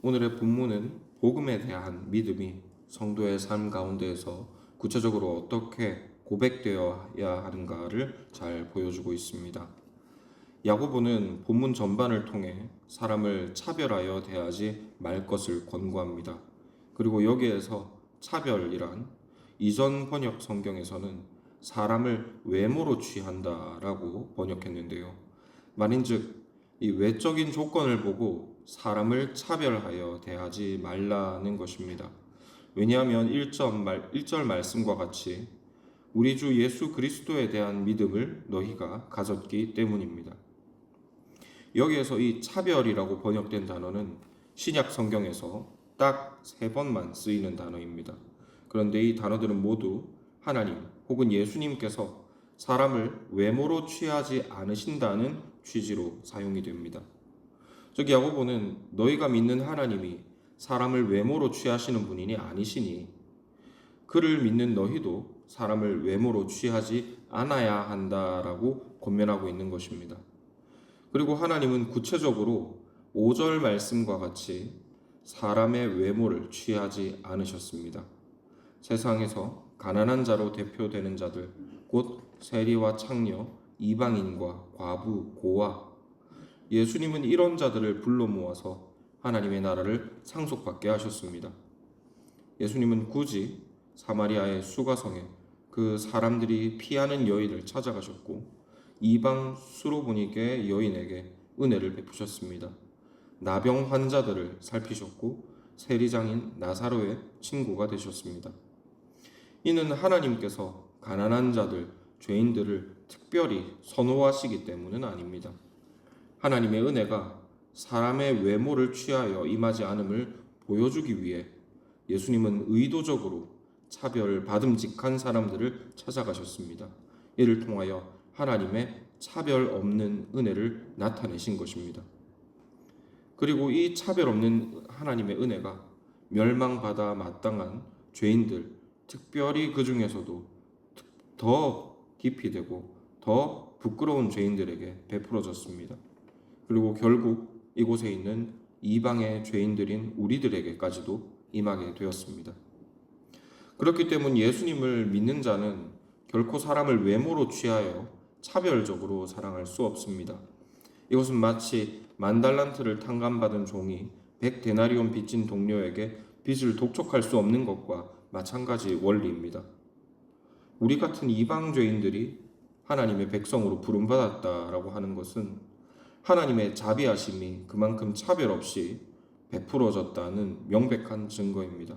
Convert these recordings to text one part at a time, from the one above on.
오늘의 본문은 복음에 대한 믿음이 성도의 삶 가운데에서 구체적으로 어떻게 고백되어야 하는가를 잘 보여주고 있습니다. 야고보는 본문 전반을 통해 사람을 차별하여 대하지 말 것을 권고합니다. 그리고 여기에서 차별이란 이전 번역 성경에서는 사람을 외모로 취한다라고 번역했는데요. 말인즉 이 외적인 조건을 보고 사람을 차별하여 대하지 말라는 것입니다. 왜냐하면 1절 말씀과 같이 우리 주 예수 그리스도에 대한 믿음을 너희가 가졌기 때문입니다. 여기에서 이 차별이라고 번역된 단어는 신약 성경에서 딱 3번만 쓰이는 단어입니다. 그런데 이 단어들은 모두 하나님 혹은 예수님께서 사람을 외모로 취하지 않으신다는 취지로 사용이 됩니다. 즉 야고보는 너희가 믿는 하나님이 사람을 외모로 취하시는 분이 아니시니 그를 믿는 너희도 사람을 외모로 취하지 않아야 한다라고 권면하고 있는 것입니다. 그리고 하나님은 구체적으로 5절 말씀과 같이 사람의 외모를 취하지 않으셨습니다. 세상에서 가난한 자로 대표되는 자들, 곧 세리와 창녀, 이방인과 과부, 고아, 예수님은 이런 자들을 불러 모아서 하나님의 나라를 상속받게 하셨습니다. 예수님은 굳이 사마리아의 수가성에 그 사람들이 피하는 여인을 찾아가셨고 이방 수로보니게 여인에게 은혜를 베푸셨습니다. 나병 환자들을 살피셨고 세리장인 나사로의 친구가 되셨습니다. 이는 하나님께서 가난한 자들, 죄인들을 특별히 선호하시기 때문은 아닙니다. 하나님의 은혜가 사람의 외모를 취하여 임하지 않음을 보여주기 위해 예수님은 의도적으로 차별받음직한 사람들을 찾아가셨습니다. 이를 통하여 하나님의 차별 없는 은혜를 나타내신 것입니다. 그리고 이 차별 없는 하나님의 은혜가 멸망받아 마땅한 죄인들, 특별히 그 중에서도 더 깊이 되고 더 부끄러운 죄인들에게 베풀어졌습니다. 그리고 결국 이곳에 있는 이방의 죄인들인 우리들에게까지도 임하게 되었습니다. 그렇기 때문 예수님을 믿는 자는 결코 사람을 외모로 취하여 차별적으로 사랑할 수 없습니다. 이것은 마치 10,000달란트를 탕감받은 종이 100데나리온 빚진 동료에게 빚을 독촉할 수 없는 것과 마찬가지 원리입니다. 우리 같은 이방 죄인들이 하나님의 백성으로 부름받았다라고 하는 것은 하나님의 자비하심이 그만큼 차별 없이 베풀어졌다는 명백한 증거입니다.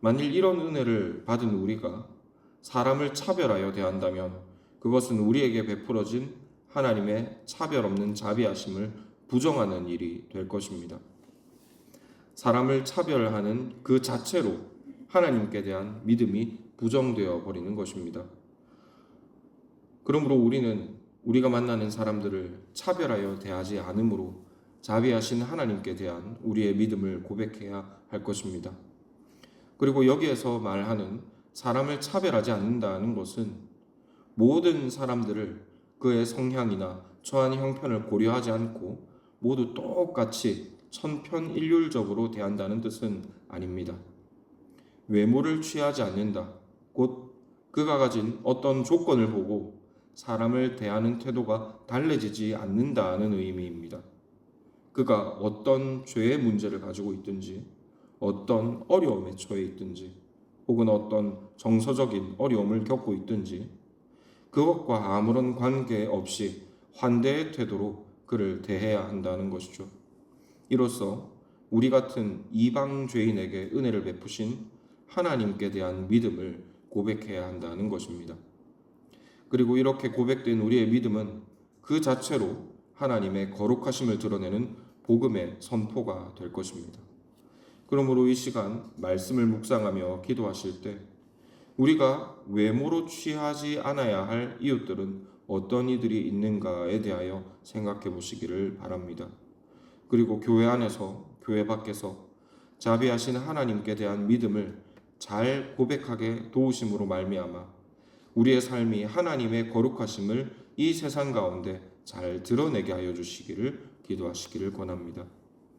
만일 이런 은혜를 받은 우리가 사람을 차별하여 대한다면 그것은 우리에게 베풀어진 하나님의 차별 없는 자비하심을 부정하는 일이 될 것입니다. 사람을 차별하는 그 자체로 하나님께 대한 믿음이 부정되어 버리는 것입니다. 그러므로 우리는 우리가 만나는 사람들을 차별하여 대하지 않으므로 자비하신 하나님께 대한 우리의 믿음을 고백해야 할 것입니다. 그리고 여기에서 말하는 사람을 차별하지 않는다는 것은 모든 사람들을 그의 성향이나 처한 형편을 고려하지 않고 모두 똑같이 천편일률적으로 대한다는 뜻은 아닙니다. 외모를 취하지 않는다. 곧 그가 가진 어떤 조건을 보고 사람을 대하는 태도가 달라지지 않는다는 의미입니다. 그가 어떤 죄의 문제를 가지고 있든지 어떤 어려움에 처해 있든지 혹은 어떤 정서적인 어려움을 겪고 있든지 그것과 아무런 관계없이 환대의 태도로 그를 대해야 한다는 것이죠. 이로써 우리 같은 이방 죄인에게 은혜를 베푸신 하나님께 대한 믿음을 고백해야 한다는 것입니다. 그리고 이렇게 고백된 우리의 믿음은 그 자체로 하나님의 거룩하심을 드러내는 복음의 선포가 될 것입니다. 그러므로 이 시간 말씀을 묵상하며 기도하실 때 우리가 외모로 취하지 않아야 할 이웃들은 어떤 이들이 있는가에 대하여 생각해 보시기를 바랍니다. 그리고 교회 안에서 교회 밖에서 자비하신 하나님께 대한 믿음을 잘 고백하게 도우심으로 말미암아 우리의 삶이 하나님의 거룩하심을 이 세상 가운데 잘 드러내게 하여 주시기를 기도하시기를 권합니다.